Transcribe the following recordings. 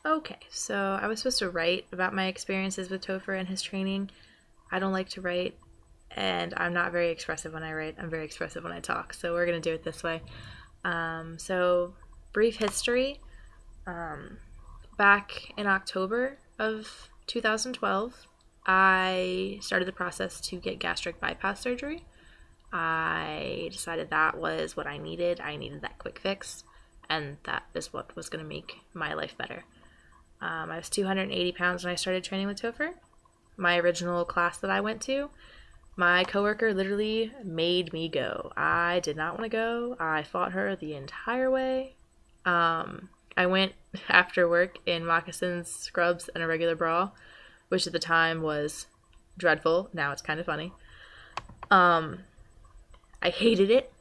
Okay, so I was supposed to write about my experiences with Topher and his training. I don't like to write, and I'm not very expressive when I write. I'm very expressive when I talk, so we're going to do it this way. So, brief history. Um, Back in October of 2012, I started the process to get gastric bypass surgery. I decided that was what I needed. I needed that quick fix, and that is what was going to make my life better. I was 280 pounds when I started training with Topher. My original class that I went to, my coworker literally made me go. I did not want to go. I fought her the entire way. I went after work in moccasins, scrubs, and a regular bra, which at the time was dreadful. Now it's kind of funny. I hated it.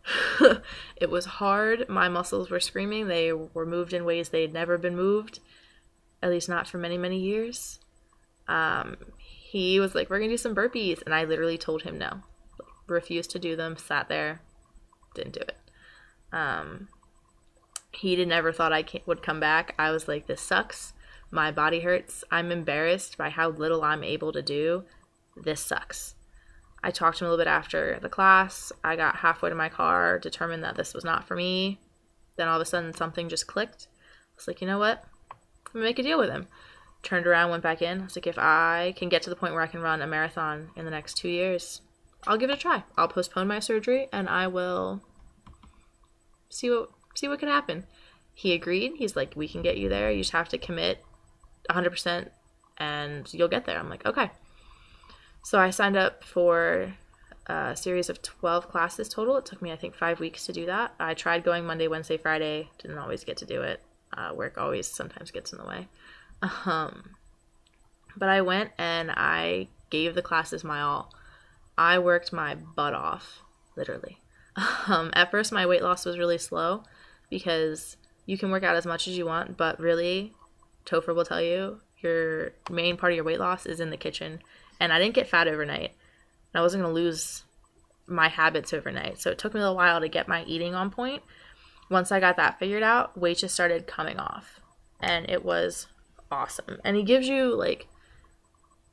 It was hard. My muscles were screaming. They were moved in ways they had never been moved, at least not for many, many years. He was like, we're going to do some burpees. And I literally told him no. Refused to do them, sat there, didn't do it. He never thought I would come back. I was like, this sucks. My body hurts. I'm embarrassed by how little I'm able to do. This sucks. I talked to him a little bit after the class. I got halfway to my car, determined that this was not for me. Then all of a sudden something just clicked. I was like, you know what? I'm going to make a deal with him. Turned around, went back in. I was like, if I can get to the point where I can run a marathon in the next 2 years, I'll give it a try. I'll postpone my surgery and I will see what can happen. He agreed. He's like, we can get you there. You just have to commit 100% and you'll get there. I'm like, okay. So I signed up for a series of 12 classes total. It took me, I think, 5 weeks to do that. I tried going Monday, Wednesday, Friday. Didn't always get to do it. Work always sometimes gets in the way. But I went and I gave the classes my all. I worked my butt off, literally. At first, my weight loss was really slow because you can work out as much as you want, but really, Topher will tell you, your main part of your weight loss is in the kitchen. And I didn't get fat overnight. I wasn't going to lose my habits overnight. So it took me a little while to get my eating on point. Once I got that figured out, weight just started coming off. And it was awesome. And he gives you, like,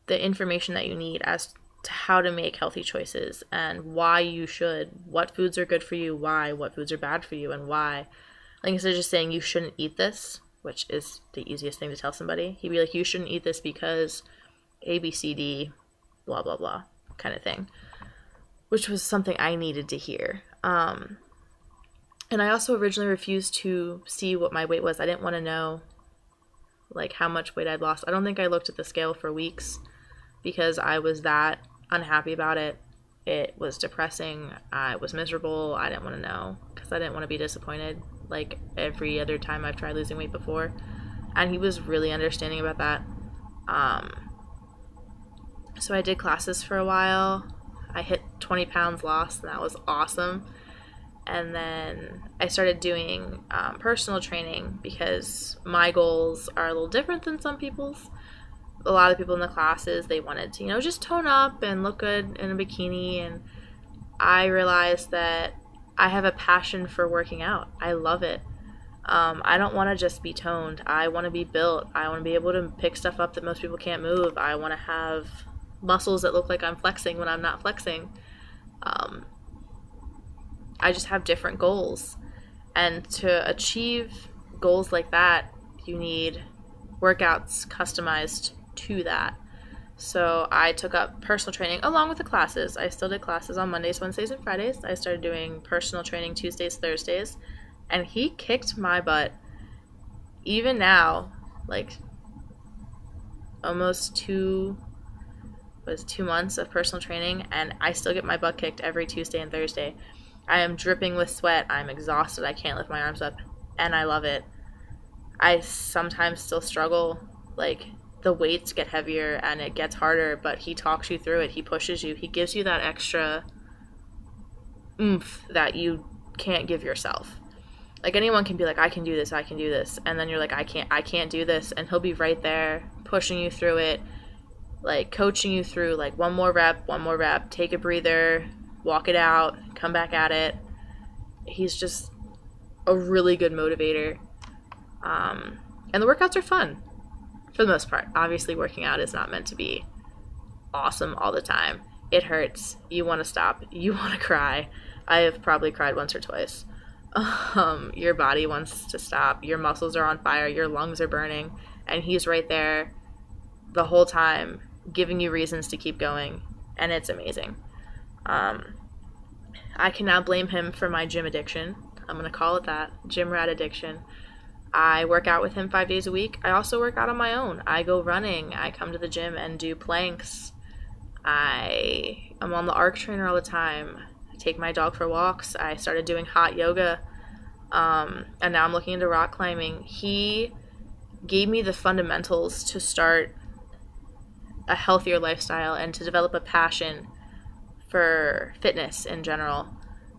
the information that you need as to how to make healthy choices and why you should, what foods are good for you, why, what foods are bad for you, and why. Like, instead of just saying you shouldn't eat this, which is the easiest thing to tell somebody, he'd be like, you shouldn't eat this because A, B, C, D, blah, blah, blah, kind of thing, which was something I needed to hear. And I also originally refused to see what my weight was. I didn't want to know, like, how much weight I'd lost. I don't think I looked at the scale for weeks because I was that unhappy about it. It was depressing. I was miserable. I didn't want to know because I didn't want to be disappointed like every other time I've tried losing weight before. And he was really understanding about that. So I did classes for a while. I hit 20 pounds lost, and that was awesome. And then I started doing personal training because my goals are a little different than some people's. A lot of people in the classes, they wanted to, just tone up and look good in a bikini. And I realized that I have a passion for working out. I love it. I don't want to just be toned. I want to be built. I want to be able to pick stuff up that most people can't move. I want to have muscles that look like I'm flexing when I'm not flexing. I just have different goals. And to achieve goals like that, you need workouts customized to that. So I took up personal training along with the classes. I still did classes on Mondays, Wednesdays, and Fridays. I started doing personal training Tuesdays, Thursdays. And he kicked my butt. Even now, like almost 2 months of personal training, and I still get my butt kicked every Tuesday and Thursday. I am dripping with sweat. I'm exhausted. I can't lift my arms up, and I love it. I sometimes still struggle. Like, the weights get heavier and it gets harder, but he talks you through it. He pushes you. He gives you that extra oomph that you can't give yourself. Like, anyone can be like, I can do this, and then you're like, I can't do this, and he'll be right there pushing you through it, like coaching you through, like, one more rep, take a breather, walk it out, come back at it. He's just a really good motivator. And the workouts are fun for the most part. Obviously, working out is not meant to be awesome all the time. It hurts. You want to stop. You want to cry. I have probably cried once or twice. Your body wants to stop. Your muscles are on fire. Your lungs are burning. And he's right there the whole time giving you reasons to keep going. And it's amazing. I can now blame him for my gym addiction. I'm going to call it that. Gym rat addiction. I work out with him 5 days a week. I also work out on my own. I go running. I come to the gym and do planks. I'm on the arc trainer all the time. I take my dog for walks. I started doing hot yoga. And now I'm looking into rock climbing. He gave me the fundamentals to start a healthier lifestyle and to develop a passion for fitness in general.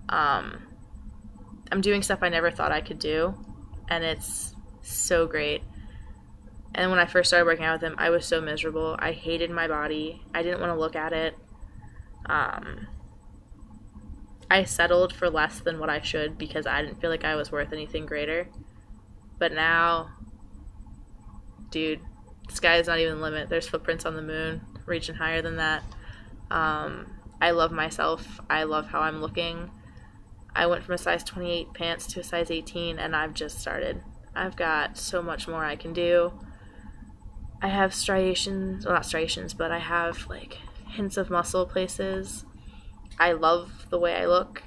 I'm doing stuff I never thought I could do, and it's so great. And when I first started working out with him, I was so miserable. I hated my body. I didn't want to look at it. I settled for less than what I should because I didn't feel like I was worth anything greater. But now, dude, the sky is not even the limit. There's footprints on the moon, reaching higher than that. I love myself. I love how I'm looking. I went from a size 28 pants to a size 18, and I've just started. I've got so much more I can do. I have striations, well, not striations, but I have like hints of muscle places. I love the way I look.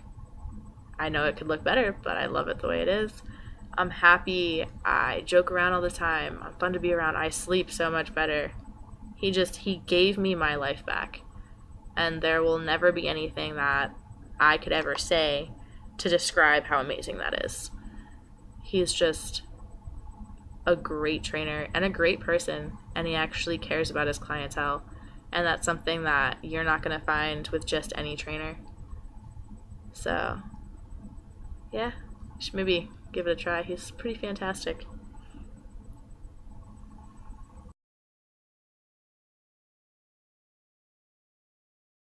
I know it could look better, but I love it the way it is. I'm happy. I joke around all the time. I'm fun to be around. I sleep so much better. He gave me my life back. And there will never be anything that I could ever say to describe how amazing that is. He's just a great trainer and a great person, and he actually cares about his clientele. And that's something that you're not going to find with just any trainer. So, yeah, you should maybe give it a try. He's pretty fantastic.